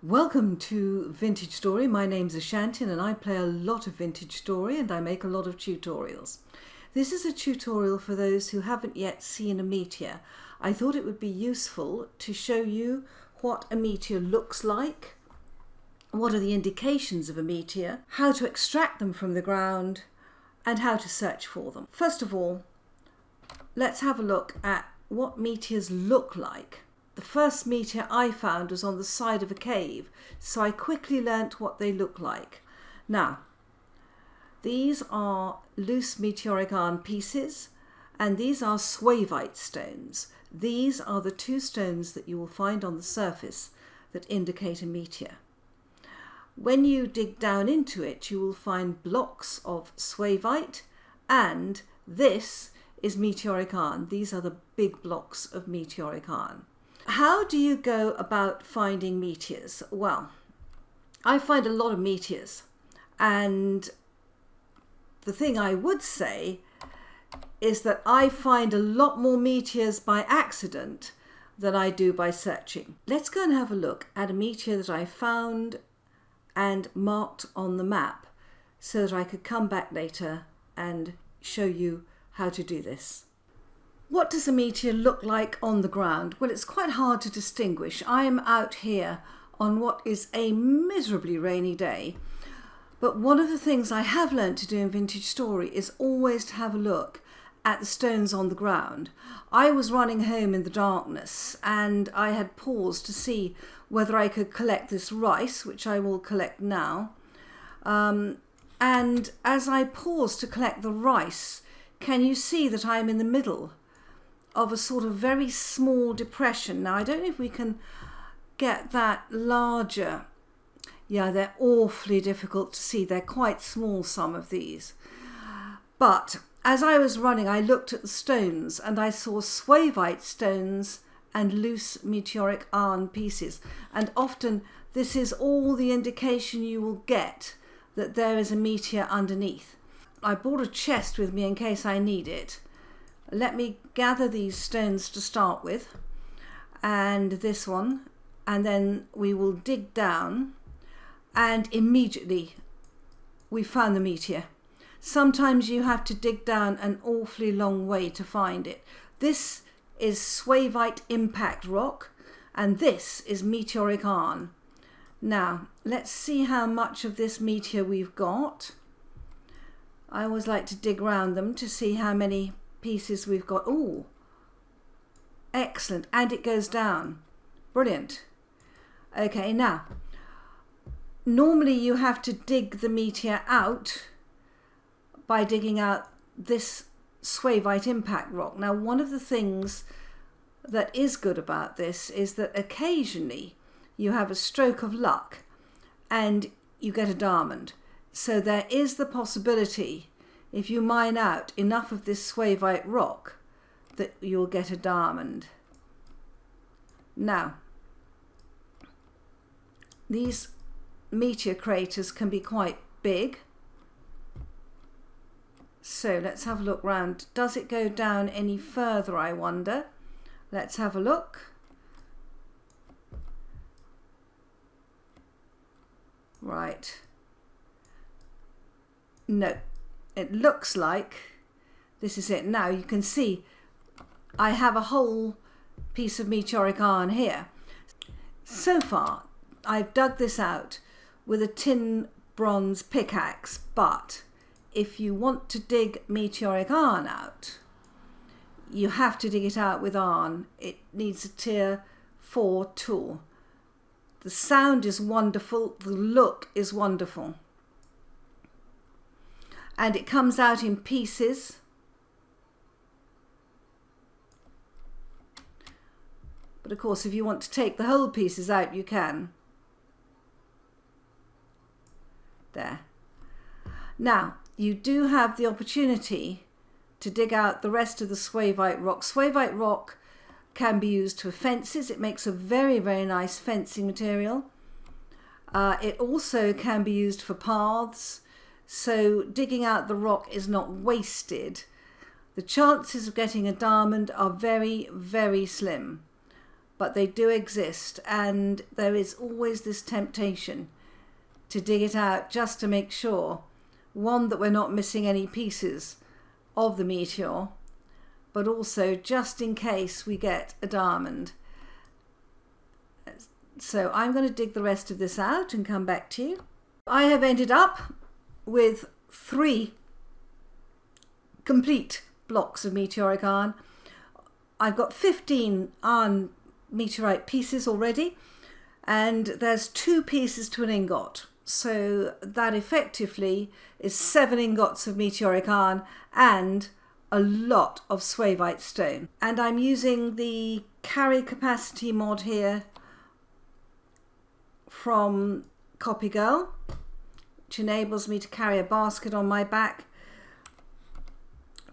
Welcome to Vintage Story. My name's Ashantin and I play a lot of Vintage Story and I make a lot of tutorials. This is a tutorial for those who haven't yet seen a meteor. I thought it would be useful to show you what a meteor looks like, what are the indications of a meteor, how to extract them from the ground, and how to search for them. First of all, let's have a look at what meteors look like. The first meteor I found was on the side of a cave, so I quickly learnt what they look like. Now, these are loose meteoric iron pieces, and these are swavite stones. These are the two stones that you will find on the surface that indicate a meteor. When you dig down into it, you will find blocks of swavite, and this is meteoric iron. These are the big blocks of meteoric iron. How do you go about finding meteors? Well, I find a lot of meteors, and the thing I would say is that I find a lot more meteors by accident than I do by searching. Let's go and have a look at a meteor that I found and marked on the map so that I could come back later and show you how to do this. What does a meteor look like on the ground? Well, it's quite hard to distinguish. I am out here on what is a miserably rainy day, but one of the things I have learnt to do in Vintage Story is always to have a look at the stones on the ground. I was running home in the darkness and I had paused to see whether I could collect this rice, which I will collect now. And as I paused to collect the rice, can you see that I'm in the middle of a sort of very small depression? Now, I don't know if we can get that larger. Yeah, they're awfully difficult to see. They're quite small, some of these. But as I was running, I looked at the stones and I saw swavite stones and loose meteoric iron pieces. And often this is all the indication you will get that there is a meteor underneath. I brought a chest with me in case I need it. Let me gather these stones to start with, and this one, and then we will dig down, and immediately we found the meteor. Sometimes you have to dig down an awfully long way to find it. This is swavite impact rock, and this is meteoric iron. Now, let's see how much of this meteor we've got. I always like to dig around them to see how many pieces we've got. Oh, excellent. And it goes down. Brilliant. Okay, now, normally you have to dig the meteor out by digging out this swavite impact rock. Now, one of the things that is good about this is that occasionally you have a stroke of luck and you get a diamond. So there is the possibility, if you mine out enough of this swavite rock, that you'll get a diamond. Now, these meteor craters can be quite big. So let's have a look round. Does it go down any further, I wonder? Let's have a look. Right. No. It looks like this is it. Now you can see I have a whole piece of meteoric iron here. So far I've dug this out with a tin bronze pickaxe, but if you want to dig meteoric iron out, you have to dig it out with iron. It needs a tier 4 tool. The sound is wonderful, the look is wonderful. And it comes out in pieces. But of course, if you want to take the whole pieces out, you can. There. Now, you do have the opportunity to dig out the rest of the swavite rock. Swavite rock can be used for fences. It makes a very, very nice fencing material. It also can be used for paths. So digging out the rock is not wasted. The chances of getting a diamond are very, very slim. but they do exist, and there is always this temptation to dig it out just to make sure, one, that we're not missing any pieces of the meteor, but also just in case we get a diamond. So I'm going to dig the rest of this out and come back to you. I have ended up with 3 complete blocks of meteoric iron. I've got 15 iron meteorite pieces already, and there's 2 pieces to an ingot. So that effectively is 7 ingots of meteoric iron and a lot of swavite stone. And I'm using the carry capacity mod here from Copygirl, which enables me to carry a basket on my back.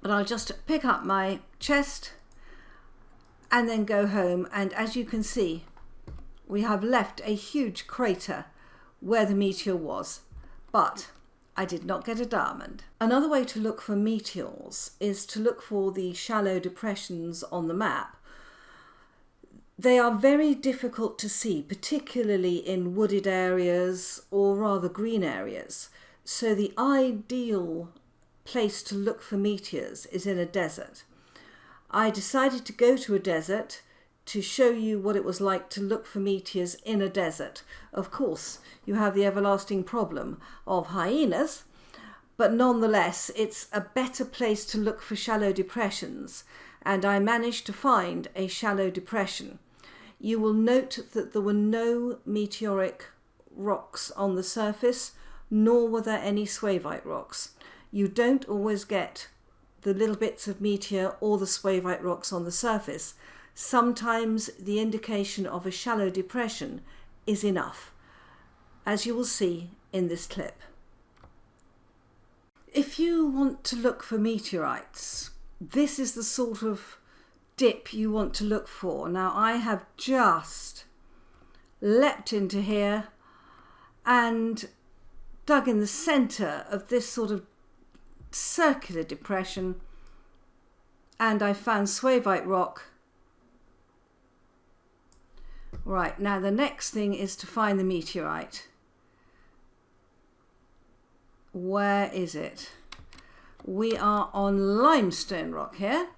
But I'll just pick up my chest and then go home, and as you can see, we have left a huge crater where the meteor was, but I did not get a diamond. Another way to look for meteors is to look for the shallow depressions on the map. They are very difficult to see, particularly in wooded areas or rather green areas. So the ideal place to look for meteors is in a desert. I decided to go to a desert to show you what it was like to look for meteors in a desert. Of course, you have the everlasting problem of hyenas, but nonetheless, it's a better place to look for shallow depressions, and I managed to find a shallow depression. You will note that there were no meteoric rocks on the surface, nor were there any swavite rocks. You don't always get the little bits of meteor or the swavite rocks on the surface. Sometimes the indication of a shallow depression is enough, as you will see in this clip. If you want to look for meteorites, this is the sort of dip you want to look for. Now, I have just leapt into here and dug in the centre of this sort of circular depression, and I found swavite rock. Right, now the next thing is to find the meteorite. Where is it? We are on limestone rock here.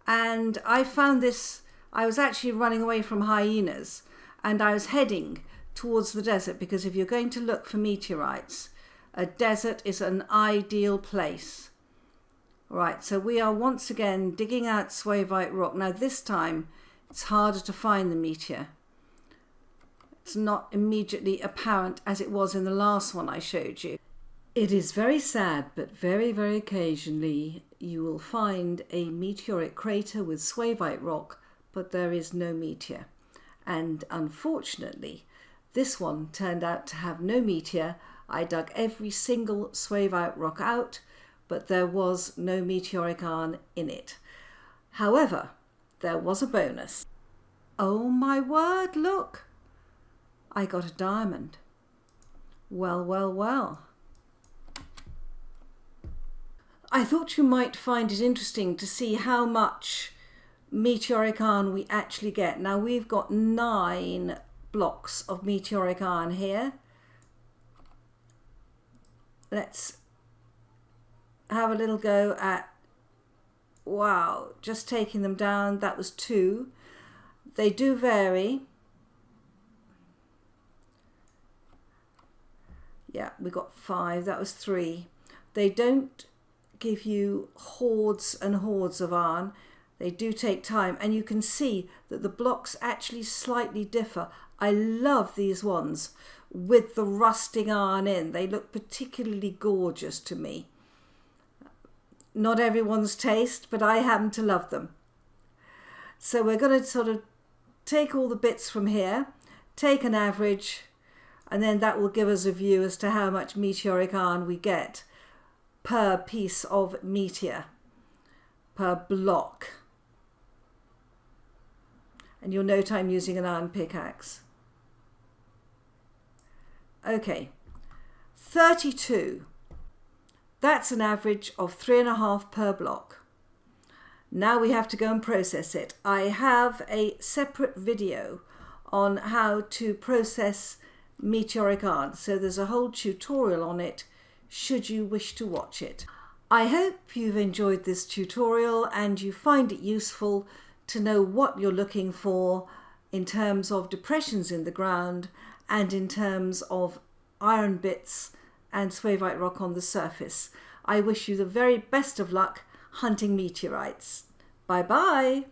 And I found this, I was actually running away from hyenas, and I was heading towards the desert, because if you're going to look for meteorites, a desert is an ideal place. Right, so we are once again digging out swavite rock. Now this time it's harder to find the meteor. It's not immediately apparent as it was in the last one I showed you. It is very sad, but very, very occasionally you will find a meteoric crater with swavite rock, but there is no meteor. And unfortunately, this one turned out to have no meteor. I dug every single swavite rock out, but there was no meteoric iron in it. However, there was a bonus. Oh my word, look! I got a diamond. Well, well, well. I thought you might find it interesting to see how much meteoric iron we actually get. Now, we've got 9 blocks of meteoric iron here. Let's have a little go at, wow, just taking them down. That was 2. They do vary. Yeah, we got 5. That was 3. They don't give you hordes and hordes of iron. They do take time, and you can see that the blocks actually slightly differ. I love these ones with the rusting iron in. They look particularly gorgeous to me. Not everyone's taste, but I happen to love them. So we're going to sort of take all the bits from here, take an average, and then that will give us a view as to how much meteoric iron we get per piece of meteor, per block. And you'll note I'm using an iron pickaxe. Okay, 32. That's an average of 3.5 per block. Now we have to go and process it. I have a separate video on how to process meteoric iron, so there's a whole tutorial on it should you wish to watch it. I hope you've enjoyed this tutorial and you find it useful to know what you're looking for in terms of depressions in the ground and in terms of iron bits and swavite rock on the surface. I wish you the very best of luck hunting meteorites. Bye bye.